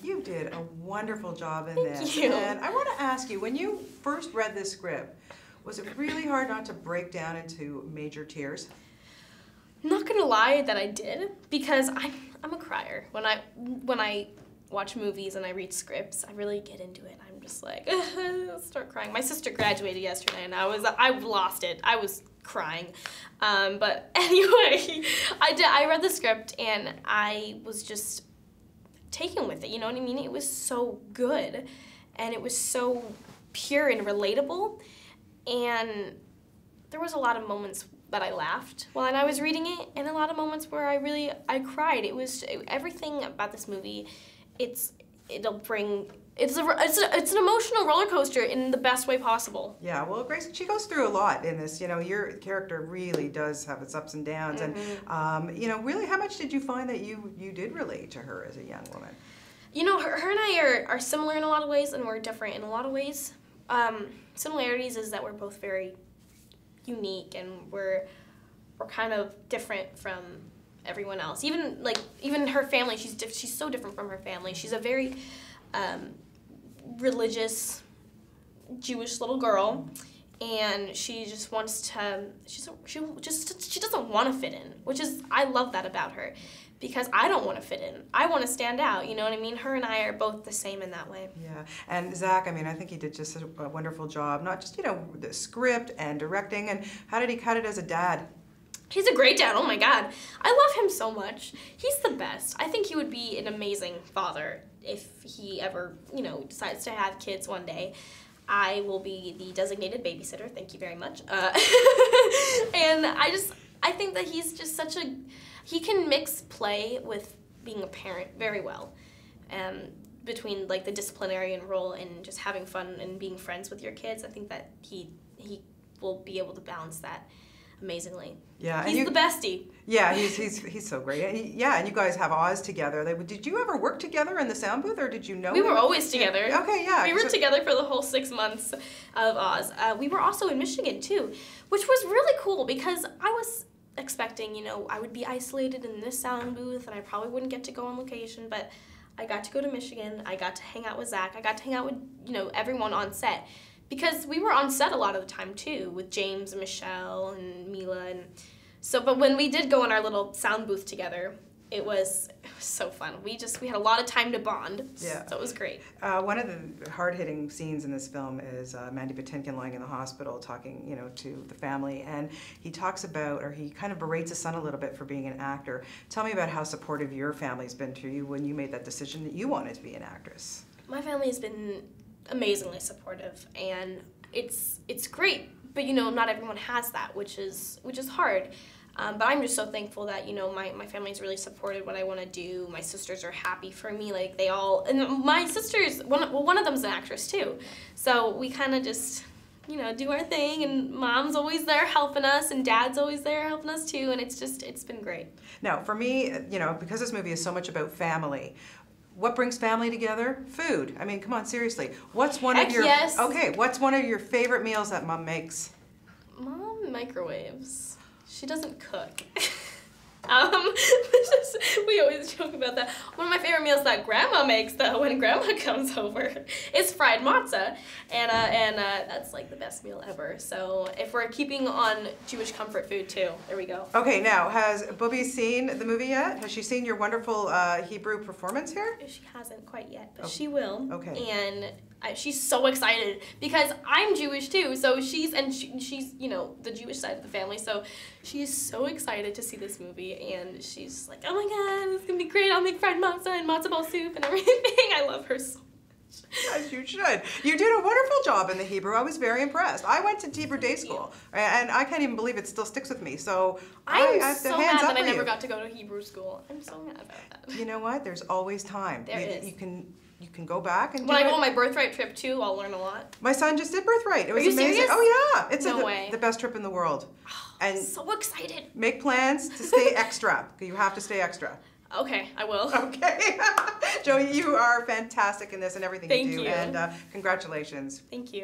you did a wonderful job in Thank this. you. And I want to ask you, when you first read this script, was it really hard not to break down into major tears? I'm not gonna lie that I did, because I'm a crier. When I watch movies and I read scripts, I really get into it. I'm just like, start crying. My sister graduated yesterday, and I lost it. I was crying. But anyway, I read the script, and I was just taken with it. You know what I mean? It was so good, and it was so pure and relatable, and there was a lot of moments that I laughed while I was reading it, and a lot of moments where I cried. It was everything about this movie. It's an emotional roller coaster in the best way possible. Yeah, well, Grace, she goes through a lot in this. You know, your character really does have its ups and downs, and you know, really, how much did you find that you did relate to her as a young woman? You know, her and I are similar in a lot of ways, and we're different in a lot of ways. Similarities is that we're both very unique, and we're kind of different from everyone else. Even her family, she's so different from her family. She's a very religious Jewish little girl, and she just wants to. She doesn't want to fit in, which is, I love that about her, because I don't want to fit in. I want to stand out. You know what I mean? Her and I are both the same in that way. Yeah, and Zach, I mean, I think he did just a wonderful job. Not just, you know, the script and directing, and how did he cut it as a dad? He's a great dad. Oh my God, I love him so much. He's the best. I think he would be an amazing father if he ever, you know, decides to have kids one day. I will be the designated babysitter. Thank you very much. And I think that he's just he can mix play with being a parent very well. Between like the disciplinarian role and just having fun and being friends with your kids, I think that he will be able to balance that amazingly. Yeah, he's the bestie. Yeah, he's so great. And yeah, and you guys have Oz together. Did you ever work together in the sound booth, or did you know? We were always together. Okay, yeah. We were together for the whole 6 months of Oz. We were also in Michigan too, which was really cool, because I was expecting, you know, I would be isolated in this sound booth, and I probably wouldn't get to go on location, but I got to go to Michigan. I got to hang out with Zach. I got to hang out with, you know, everyone on set. Because we were on set a lot of the time too, with James and Michelle and Mila, and so. But when we did go in our little sound booth together, it was so fun. We had a lot of time to bond. Yeah. So it was great. One of the hard-hitting scenes in this film is Mandy Patinkin lying in the hospital talking, you know, to the family, and he talks about, or he kind of berates his son a little bit for being an actor. Tell me about how supportive your family's been to you when you made that decision that you wanted to be an actress. My family has been amazingly supportive, and it's great, but you know, not everyone has that, which is hard. But I'm just so thankful that, you know, my family's really supported what I want to do. My sisters are happy for me, like they all, and my sisters, one of them's an actress too, so we kind of just, you know, do our thing, and Mom's always there helping us, and Dad's always there helping us too, and it's been great. Now, for me, you know, because this movie is so much about family, what brings family together? Food. I mean, come on, seriously. What's one of your what's one of your favorite meals that Mom makes? Mom microwaves. She doesn't cook. We always joke about that. One of my favorite meals that Grandma makes, though, when Grandma comes over, is fried matzah, and that's like the best meal ever. So if we're keeping on Jewish comfort food too, there we go. Okay, now has Bubby seen the movie yet? Has she seen your wonderful Hebrew performance here? She hasn't quite yet, but she will. Okay. And she's so excited because I'm Jewish too, so she's you know, the Jewish side of the family, so she's so excited to see this movie, and she's like, oh my God, it's gonna be great, I'll make fried matzah and matzo ball soup and everything. I love her so much. As you should. You did a wonderful job in the Hebrew. I was very impressed. I went to Hebrew day school, and I can't even believe it still sticks with me, so I'm I have so to hands mad up that I for never you. got to go to Hebrew school. I'm so mad about that. You know what? There's always time. There is. You can go back and when I go on my birthright trip too, I'll learn a lot. My son just did birthright. It was Are you amazing. serious? Oh yeah, it's No way. the best trip in the world. And so excited. Make plans to stay extra. You have to stay extra. Okay, I will. Okay. Joey, you are fantastic in this and everything Thank you do. you. And congratulations. Thank you.